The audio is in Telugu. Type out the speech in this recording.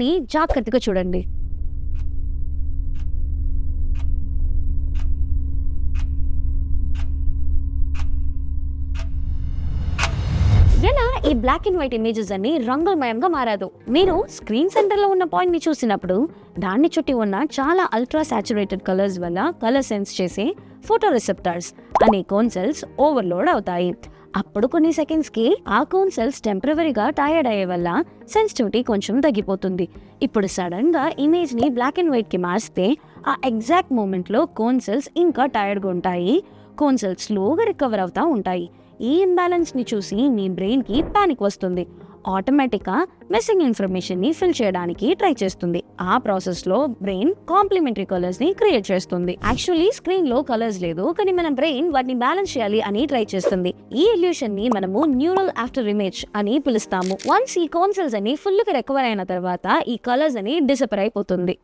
స్క్రీన్ని జాగ్రత్తగా చూడండి. ఎలా ఈ బ్లాక్ అండ్ వైట్ ఇమేజెస్ అన్ని రంగులమయంగా మారాదు. మీరు స్క్రీన్ సెంటర్ లో ఉన్న పాయింట్ ని చూసినప్పుడు దాన్ని చుట్టి ఉన్న చాలా అల్ట్రా సాచురేటెడ్ కలర్స్ వల్ల కలర్ సెన్స్ చేసే ఫోటో రిసెప్టర్స్ అనే కోన్ సెల్స్ ఓవర్లోడ్ అవుతాయి. అప్పుడు కొన్ని సెకండ్స్ కి ఆ కోన్ సెల్స్ టెంపరవరీగా టైర్డ్ అయ్యే వల్ల సెన్సిటివిటీ కొంచెం తగ్గిపోతుంది. ఇప్పుడు సడన్ గా ఇమేజ్ ని బ్లాక్ అండ్ వైట్ కి మార్చితే ఆ ఎగ్జాక్ట్ మూమెంట్ లో కోన్ సెల్స్ ఇంకా టైర్డ్ గా ఉంటాయి. కోన్ సెల్స్ స్లోగా రికవర్ అవుతా ఉంటాయి. ఈ ఇంబ్యాలెన్స్ ని చూసి మీ బ్రెయిన్ కి పానిక్ వస్తుంది. ఆటోమేటిక్ గా మిస్సింగ్ ఇన్ఫర్మేషన్ ని ఫిల్ చేయడానికి ట్రై చేస్తుంది. ఆ ప్రాసెస్ లో బ్రెయిన్ కాంప్లిమెంటరీ కలర్స్ ని క్రియేట్ చేస్తుంది. యాక్చువల్లీ స్క్రీన్ లో కలర్స్ లేదు, కానీ మన బ్రెయిన్ వాటిని బ్యాలెన్స్ చేయాలి అని ట్రై చేస్తుంది. ఈ ఇల్యూషన్ ని మనము న్యూరల్ ఆఫ్టర్ ఇమేజ్ అని పిలుస్తాము. వన్స్ ఈ కోన్ సెల్స్ అని ఫుల్ గా రికవర్ అయిన తర్వాత ఈ కలర్స్ అని డిసపర్ అయిపోతుంది.